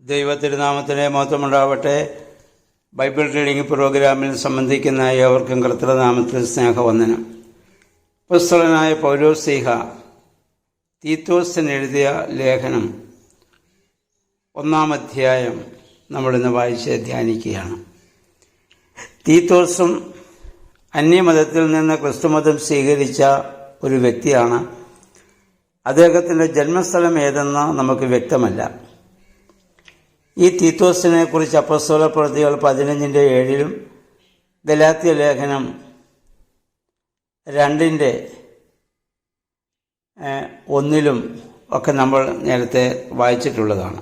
ദൈവത്തിരുനാമത്തിന് മഹത്വമുണ്ടാവട്ടെ. Bible reading പ്രോഗ്രാമിൽ സംബന്ധിക്കുന്ന ഏവർക്കും കർത്തൃനാമത്തിൽ സ്നേഹവന്ദനം. അപ്പോസ്തലനായ പൗലോസ്ലീഹ തീത്തോസിന് എഴുതിയ ലേഖനം 1-ാം അധ്യായം നമ്മളിന്ന് വായിച്ച് ധ്യാനിക്കുകയാണ്. തീത്തോസും അന്യമതത്തിൽ നിന്ന് ക്രിസ്തുമതം സ്വീകരിച്ച ഒരു വ്യക്തിയാണ്. അദ്ദേഹത്തിൻ്റെ ജന്മസ്ഥലം ഏതെന്ന് നമുക്ക് വ്യക്തമല്ല. ഈ തീത്തോസിനെ കുറിച്ച് അപ്പോസ്തലപ്രവൃത്തികൾ 15:7 ഗലാത്യ ലേഖനം 2:1 ഒക്കെ നമ്മൾ നേരത്തെ വായിച്ചിട്ടുള്ളതാണ്.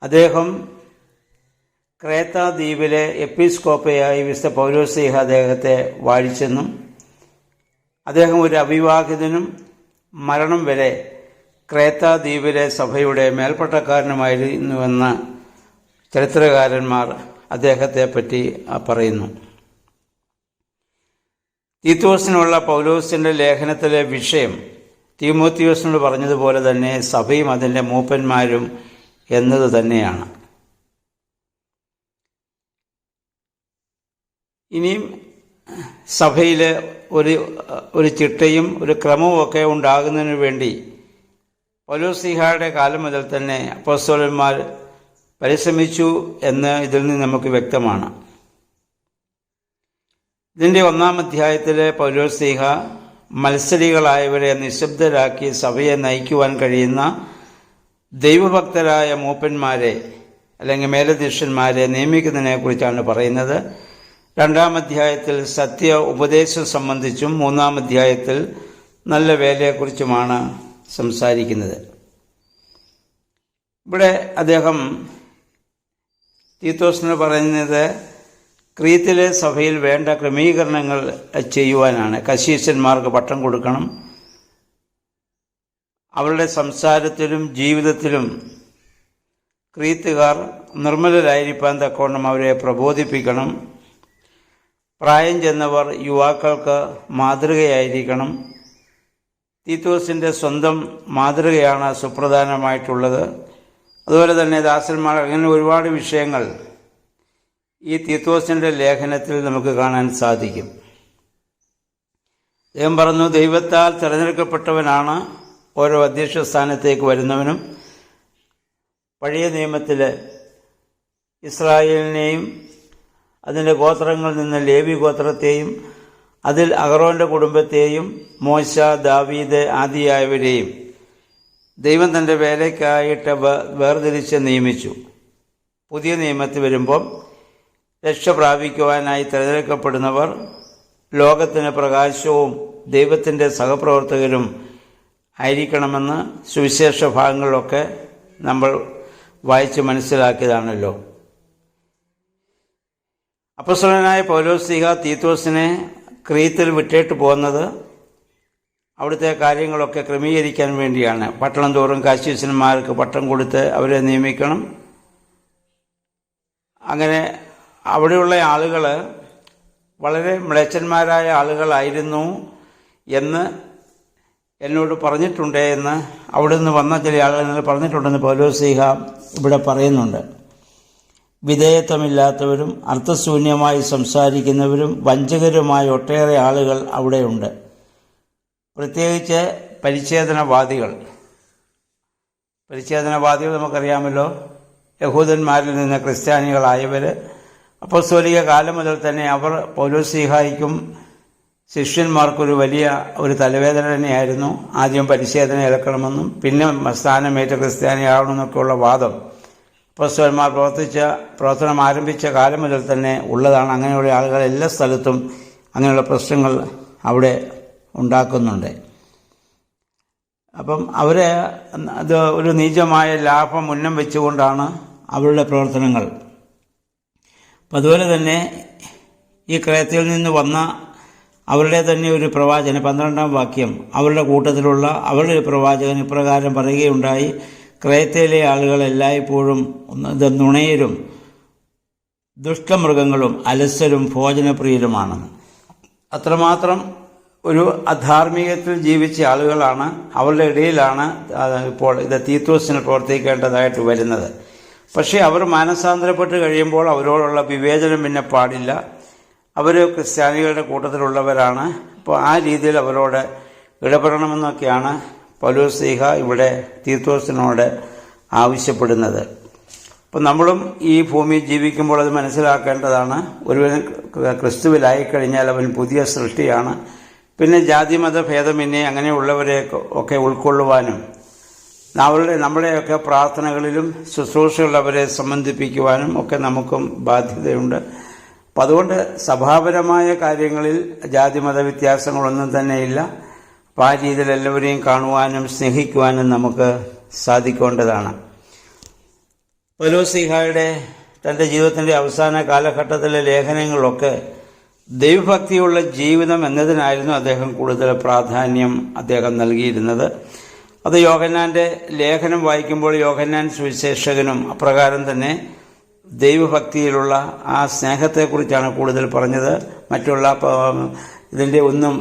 അദ്ദേഹം ക്രേത്ത ദ്വീപിലെ എപ്പിസ്കോപ്പയായി വിശുദ്ധ പൗലോസ്ലീഹ അദ്ദേഹത്തെ വാഴിച്ചെന്നും അദ്ദേഹം ഒരു അവിവാഹിതനും മരണം വരെ ക്രേത്ത ദ്വീപിലെ സഭയുടെ മേൽപ്പട്ടക്കാരനുമായിരുന്നുവെന്ന് ചരിത്രകാരന്മാർ അദ്ദേഹത്തെ പറ്റി പറയുന്നു. തീത്തോസിനുള്ള പൗലോസിൻ്റെ ലേഖനത്തിലെ വിഷയം തീമോത്തിയോസിനോട് പറഞ്ഞതുപോലെ തന്നെ സഭയും അതിൻ്റെ മൂപ്പന്മാരും എന്നത് തന്നെയാണ്. ഇനിയും സഭയിൽ ഒരു ചിട്ടയും ഒരു ക്രമവും ഒക്കെ ഉണ്ടാകുന്നതിന് വേണ്ടി പൗലോസ്ലീഹയുടെ കാലം മുതൽ തന്നെ അപ്പോസ്തലന്മാർ പരിശ്രമിച്ചു എന്ന് ഇതിൽ നിന്ന് നമുക്ക് വ്യക്തമാണ്. ഇതിൻ്റെ 1-ാം അധ്യായത്തിൽ പൗലോസ്ലീഹ മത്സരികളായവരെ നിശബ്ദരാക്കി സഭയെ നയിക്കുവാൻ കഴിയുന്ന ദൈവഭക്തരായ മൂപ്പന്മാരെ അല്ലെങ്കിൽ മേലധ്യക്ഷന്മാരെ നിയമിക്കുന്നതിനെക്കുറിച്ചാണ് പറയുന്നത്. 2-ാം അധ്യായത്തിൽ സത്യ ഉപദേശം സംബന്ധിച്ചും 3-ാം അധ്യായത്തിൽ നല്ല വേലയെക്കുറിച്ചുമാണ് സംസാരിക്കുന്നത്. ഇവിടെ അദ്ദേഹം തീത്തോസിനോട് പറയുന്നത് ക്രീത്തിലെ സഭയിൽ വേണ്ട ക്രമീകരണങ്ങൾ ചെയ്യുവാനാണ്. കശീശന്മാർക്ക് പട്ടം കൊടുക്കണം. അവരുടെ സംസാരത്തിലും ജീവിതത്തിലും ക്രീത്തുകാർ നിർമ്മലരായിരിക്കാൻ തക്കവണ്ണം അവരെ പ്രബോധിപ്പിക്കണം. പ്രായം ചെന്നവർ യുവാക്കൾക്ക് മാതൃകയായിരിക്കണം. തീത്തോസിൻ്റെ സ്വന്തം മാതൃകയാണ് സുപ്രധാനമായിട്ടുള്ളത്. അതുപോലെ തന്നെ ദാസന്മാർ, അങ്ങനെ ഒരുപാട് വിഷയങ്ങൾ ഈ തീത്തോസിൻ്റെ ലേഖനത്തിൽ നമുക്ക് കാണാൻ സാധിക്കും. അദ്ദേഹം പറഞ്ഞു, ദൈവത്താൽ തിരഞ്ഞെടുക്കപ്പെട്ടവനാണ് ഓരോ അധ്യക്ഷ സ്ഥാനത്തേക്ക് വരുന്നവനും. പഴയ നിയമത്തിൽ ഇസ്രായേലിനെയും അതിൻ്റെ ഗോത്രങ്ങളിൽ നിന്ന് ലേവി ഗോത്രത്തെയും അതിൽ അഹറോന്റെ കുടുംബത്തെയും മോശ, ദാവീദ് ആദിയായവരെയും ദൈവം തൻ്റെ വേലയ്ക്കായിട്ട് വേർതിരിച്ച് നിയമിച്ചു. പുതിയ നിയമത്തിൽ വരുമ്പം രക്ഷ പ്രാപിക്കുവാനായി തിരഞ്ഞെടുക്കപ്പെടുന്നവർ ലോകത്തിന് പ്രകാശവും ദൈവത്തിൻ്റെ സഹപ്രവർത്തകരും ആയിരിക്കണമെന്ന് സുവിശേഷ ഭാഗങ്ങളിലൊക്കെ നമ്മൾ വായിച്ച് മനസ്സിലാക്കിയതാണല്ലോ. അപ്പോസ്തലനായ പൗലോസ്ലീഹ തീത്തോസിനെ ക്രീത്തിൽ വിട്ടേട്ട് പോകുന്നത് അവിടുത്തെ കാര്യങ്ങളൊക്കെ ക്രമീകരിക്കാൻ വേണ്ടിയാണ്. പട്ടണം തോറും കശീശന്മാർക്ക് പട്ടം കൊടുത്ത് അവരെ നിയമിക്കണം. അങ്ങനെ അവിടെയുള്ള ആളുകൾ വളരെ മ്ലേച്ഛന്മാരായ ആളുകളായിരുന്നു എന്ന് എന്നോട് പറഞ്ഞിട്ടുണ്ട് എന്ന് അവിടെ നിന്ന് വന്ന ചില ആളുകൾ പറഞ്ഞിട്ടുണ്ടെന്ന് പൗലോസ്ലീഹ ഇവിടെ പറയുന്നുണ്ട്. വിധേയത്വമില്ലാത്തവരും അർത്ഥശൂന്യമായി സംസാരിക്കുന്നവരും വഞ്ചകരുമായ ഒട്ടേറെ ആളുകൾ അവിടെയുണ്ട്. പ്രത്യേകിച്ച് പരിച്ഛേദനവാദികൾ നമുക്കറിയാമല്ലോ. യഹൂദന്മാരിൽ നിന്ന് ക്രിസ്ത്യാനികളായവർ അപ്പോസ്തലിക കാലം മുതൽ തന്നെ അവർ പൗലോസ്ലീഹായ്ക്കും ശിഷ്യന്മാർക്കൊരു വലിയ ഒരു തലവേദന തന്നെയായിരുന്നു. ആദ്യം പരിച്ഛേദന ഏൽക്കണമെന്നും പിന്നെ സ്ഥാനമേറ്റ ക്രിസ്ത്യാനിയാകണമെന്നൊക്കെയുള്ള വാദം അപ്പോസ്തലന്മാർ പ്രവർത്തനം ആരംഭിച്ച കാലം മുതൽ തന്നെ ഉള്ളതാണ്. അങ്ങനെയുള്ള ആളുകൾ എല്ലാ സ്ഥലത്തും അങ്ങനെയുള്ള പ്രശ്നങ്ങൾ അവിടെ ഉണ്ടാക്കുന്നുണ്ട്. അപ്പം അവരെ അത് ഒരു നീചമായ ലാഭം മുന്നം വെച്ചുകൊണ്ടാണ് അവരുടെ പ്രവർത്തനങ്ങൾ. അപ്പം അതുപോലെ തന്നെ ഈ ക്രേത്തയിൽ നിന്ന് വന്ന അവരുടെ തന്നെ ഒരു പ്രവാചകൻ, 12-ാം വാക്യം, അവരുടെ കൂട്ടത്തിലുള്ള അവരുടെ ഒരു പ്രവാചകൻ ഇപ്രകാരം പറയുകയുണ്ടായി, ക്രേത്തയിലെ ആളുകൾ എല്ലായ്പ്പോഴും നുണയരും ദുഷ്ടമൃഗങ്ങളും അലസരും ഭോജനപ്രിയരുമാണെന്ന്. അത്രമാത്രം ഒരു അധാർമികത്തിൽ ജീവിച്ച ആളുകളാണ്. അവരുടെ ഇടയിലാണ് ഇപ്പോൾ ഇത് തീത്തോസിന് പ്രവർത്തിക്കേണ്ടതായിട്ട് വരുന്നത്. പക്ഷേ അവർ മാനസാന്തരപ്പെട്ട് കഴിയുമ്പോൾ അവരോടുള്ള വിവേചനം പിന്നെ പാടില്ല. അവർ ക്രിസ്ത്യാനികളുടെ കൂട്ടത്തിലുള്ളവരാണ്. അപ്പോൾ ആ രീതിയിൽ അവരോട് ഇടപെടണമെന്നൊക്കെയാണ് പൗലോസ്ലീഹ ഇവിടെ തീത്തോസിനോട് ആവശ്യപ്പെടുന്നത്. അപ്പം നമ്മളും ഈ ഭൂമിയിൽ ജീവിക്കുമ്പോൾ അത് മനസ്സിലാക്കേണ്ടതാണ്. ഒരുവൻ ക്രിസ്തുവിലായിക്കഴിഞ്ഞാൽ അവൻ പുതിയ സൃഷ്ടിയാണ്. പിന്നെ ജാതിമത ഭേദമന്യേ അങ്ങനെയുള്ളവരെ ഒക്കെ ഉൾക്കൊള്ളുവാനും നമ്മുടെയൊക്കെ പ്രാർത്ഥനകളിലും ശുശ്രൂഷയുള്ളവരെ സംബന്ധിപ്പിക്കുവാനും ഒക്കെ നമുക്കും ബാധ്യതയുണ്ട്. അപ്പം അതുകൊണ്ട് സഭാപരമായ കാര്യങ്ങളിൽ ജാതിമത വ്യത്യാസങ്ങളൊന്നും തന്നെയില്ല. അപ്പം ആ രീതിയിൽ എല്ലാവരെയും കാണുവാനും സ്നേഹിക്കുവാനും നമുക്ക് സാധിക്കേണ്ടതാണ്. പൗലോസ്ലീഹായുടെ തൻ്റെ ജീവിതത്തിൻ്റെ അവസാന കാലഘട്ടത്തിലെ ലേഖനങ്ങളിലൊക്കെ ദൈവഭക്തിയുള്ള ജീവിതം എന്നതിനായിരുന്നു അദ്ദേഹം കൂടുതൽ പ്രാധാന്യം നൽകിയിരുന്നത്. അത് യോഹന്നാൻ്റെ ലേഖനം വായിക്കുമ്പോൾ യോഹന്നാൻ സുവിശേഷകനും അപ്രകാരം തന്നെ ദൈവഭക്തിയിലുള്ള ആ സ്നേഹത്തെക്കുറിച്ചാണ് കൂടുതൽ പറഞ്ഞത്. മറ്റുള്ള ഇതിൻ്റെ ഒന്നും,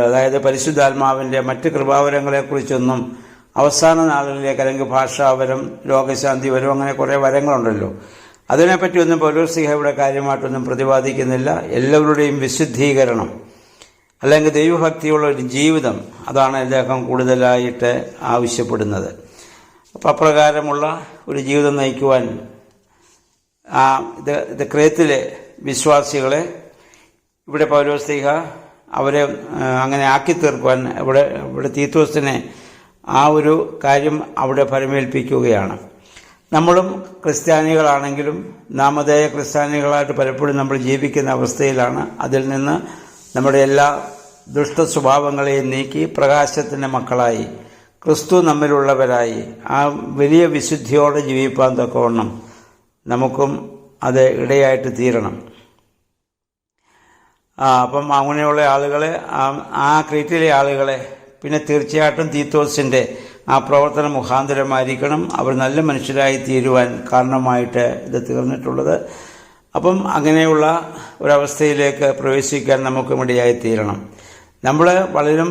അതായത് പരിശുദ്ധാത്മാവിൻ്റെ മറ്റ് കൃപാവരങ്ങളെക്കുറിച്ചൊന്നും അവസാന നാളുകളിലേക്ക്, അല്ലെങ്കിൽ ഭാഷാവരം, രോഗശാന്തിവരം, അങ്ങനെ കുറേ വരങ്ങളുണ്ടല്ലോ, അതിനെപ്പറ്റിയൊന്നും പൗലോസ്ലീഹ ഇവിടെ കാര്യമായിട്ടൊന്നും പ്രതിപാദിക്കുന്നില്ല. എല്ലാവരുടെയും വിശുദ്ധീകരണം അല്ലെങ്കിൽ ദൈവഭക്തിയുള്ള ഒരു ജീവിതം, അതാണ് അദ്ദേഹം കൂടുതലായിട്ട് ആവശ്യപ്പെടുന്നത്. അപ്പം അപ്രകാരമുള്ള ഒരു ജീവിതം നയിക്കുവാൻ ഇത് ക്രേത്തിലെ വിശ്വാസികളെ ഇവിടെ പൗലോസ്ലീഹ അവരെ അങ്ങനെ ആക്കി തീർക്കുവാൻ ഇവിടെ തീത്തോസിനെ ആ ഒരു കാര്യം അവിടെ ഫലമേൽപ്പിക്കുകയാണ്. നമ്മളും ക്രിസ്ത്യാനികളാണെങ്കിലും നാമധേയ ക്രിസ്ത്യാനികളായിട്ട് പലപ്പോഴും നമ്മൾ ജീവിക്കുന്ന അവസ്ഥയിലാണ്. അതിൽ നിന്ന് നമ്മുടെ എല്ലാ ദുഷ്ട സ്വഭാവങ്ങളെയും നീക്കി പ്രകാശത്തിൻ്റെ മക്കളായി ക്രിസ്തു നമ്മിലുള്ളവരായി ആ വലിയ വിശുദ്ധിയോടെ ജീവിപ്പാൻ തക്കവണ്ണം നമുക്കും അത് ഇടയായിട്ട് തീരണം. അപ്പം അങ്ങനെയുള്ള ആളുകളെ, ആ ക്രീറ്റിലെ ആളുകളെ പിന്നെ തീർച്ചയായിട്ടും തീത്തോസിൻ്റെ ആ പ്രവർത്തന മുഖാന്തരമായിരിക്കണം അവർ നല്ല മനുഷ്യരായി തീരുവാൻ കാരണമായിട്ട് ഇത് തീർന്നിട്ടുള്ളത്. അപ്പം അങ്ങനെയുള്ള ഒരവസ്ഥയിലേക്ക് പ്രവേശിക്കാൻ നമുക്കും ഇടയായി തീരണം. നമ്മൾ പലരും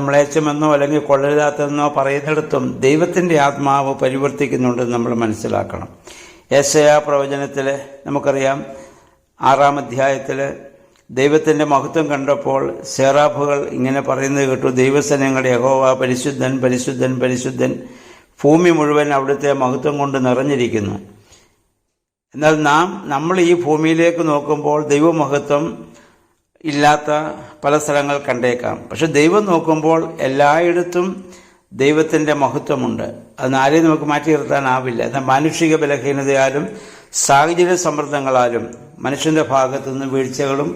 മ്ലേച്ഛമെന്നോ അല്ലെങ്കിൽ കൊള്ളരുതാത്തെന്നോ പറയുന്നിടത്തും ദൈവത്തിൻ്റെ ആത്മാവ് പരിവർത്തിക്കുന്നുണ്ടെന്ന് നമ്മൾ മനസ്സിലാക്കണം. യെശയ്യാ പ്രവചനത്തിൽ നമുക്കറിയാം 6-ാം അധ്യായത്തിൽ ദൈവത്തിൻ്റെ മഹത്വം കണ്ടപ്പോൾ സെറാഫുകൾ ഇങ്ങനെ പറയുന്നത് കേട്ടു: ദൈവസേനകളുടെ യഹോവ പരിശുദ്ധൻ, പരിശുദ്ധൻ, പരിശുദ്ധൻ, ഭൂമി മുഴുവൻ അവിടുത്തെ മഹത്വം കൊണ്ട് നിറഞ്ഞിരിക്കുന്നു. എന്നാൽ നമ്മൾ ഈ ഭൂമിയിലേക്ക് നോക്കുമ്പോൾ ദൈവമഹത്വം ഇല്ലാത്ത പല സ്ഥലങ്ങൾ കണ്ടേക്കാം. പക്ഷെ ദൈവം നോക്കുമ്പോൾ എല്ലായിടത്തും ദൈവത്തിൻ്റെ മഹത്വമുണ്ട്. അത് ആരെയും നമുക്ക് മാറ്റി നിർത്താനാവില്ല. എന്നാൽ മാനുഷിക ബലഹീനതയാലും സാഹചര്യ സമ്മർദ്ദങ്ങളാലും മനുഷ്യൻ്റെ ഭാഗത്തു നിന്ന് വീഴ്ചകളും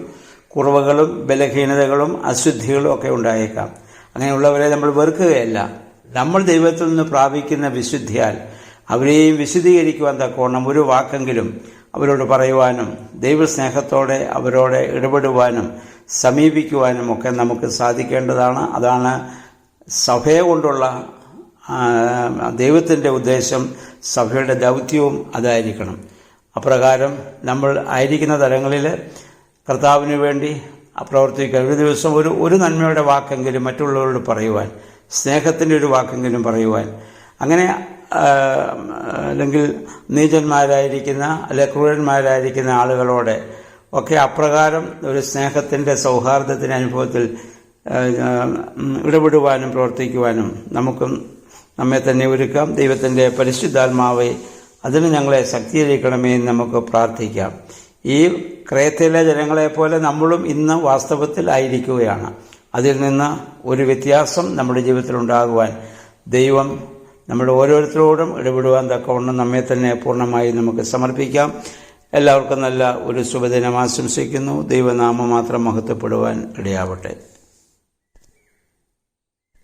കുറവുകളും ബലഹീനതകളും അശുദ്ധികളും ഒക്കെ ഉണ്ടായേക്കാം. അങ്ങനെയുള്ളവരെ നമ്മൾ വെറുക്കുകയല്ല. നമ്മൾ ദൈവത്തിൽ നിന്ന് പ്രാപിക്കുന്ന വിശുദ്ധിയാൽ അവരെയും വിശുദ്ധീകരിക്കുവാൻ തക്കവണ്ണം ഒരു വാക്കെങ്കിലും അവരോട് പറയുവാനും ദൈവസ്നേഹത്തോടെ അവരോട് ഇടപെടുവാനും സമീപിക്കുവാനും ഒക്കെ നമുക്ക് സാധിക്കേണ്ടതാണ്. അതാണ് സഭയെ കൊണ്ടുള്ള ദൈവത്തിൻ്റെ ഉദ്ദേശം. സഭയുടെ ദൗത്യവും അതായിരിക്കണം. അപ്രകാരം നമ്മൾ ആയിരിക്കുന്ന തലങ്ങളിൽ കർത്താവിന് വേണ്ടി പ്രവർത്തിക്കുക. ഒരു ദിവസം ഒരു നന്മയുടെ വാക്കെങ്കിലും മറ്റുള്ളവരോട് പറയുവാൻ, സ്നേഹത്തിൻ്റെ ഒരു വാക്കെങ്കിലും പറയുവാൻ, അങ്ങനെ അല്ലെങ്കിൽ നീചന്മാരായിരിക്കുന്ന അല്ലെ ക്രൂരന്മാരായിരിക്കുന്ന ആളുകളോട് ഒക്കെ അപ്രകാരം ഒരു സ്നേഹത്തിൻ്റെ സൗഹാർദ്ദത്തിൻ്റെ അനുഭവത്തിൽ ഇടപെടുവാനും പ്രവർത്തിക്കുവാനും നമുക്കും നമ്മെ തന്നെ ഒരുക്കാം. ദൈവത്തിൻ്റെ പരിശുദ്ധാത്മാവെ അതിന് ഞങ്ങളെ ശക്തീകരിക്കണമേ എന്ന് നമുക്ക് പ്രാർത്ഥിക്കാം. ഈ ക്രേത്തിലെ ജനങ്ങളെപ്പോലെ നമ്മളും ഇന്ന് വാസ്തവത്തിൽ ആയിരിക്കുകയാണ്. അതിൽ നിന്ന് ഒരു വ്യത്യാസം നമ്മുടെ ജീവിതത്തിൽ ഉണ്ടാകുവാൻ ദൈവം നമ്മുടെ ഓരോരുത്തരോടും ഇടപെടുവാൻ തക്കവണ്ണം നമ്മെ തന്നെ പൂർണ്ണമായി നമുക്ക് സമർപ്പിക്കാം. എല്ലാവർക്കും നല്ല ഒരു ശുഭദിനം ആശംസിക്കുന്നു. ദൈവനാമം മാത്രം മഹത്വപ്പെടുവാൻ ഇടയാവട്ടെ.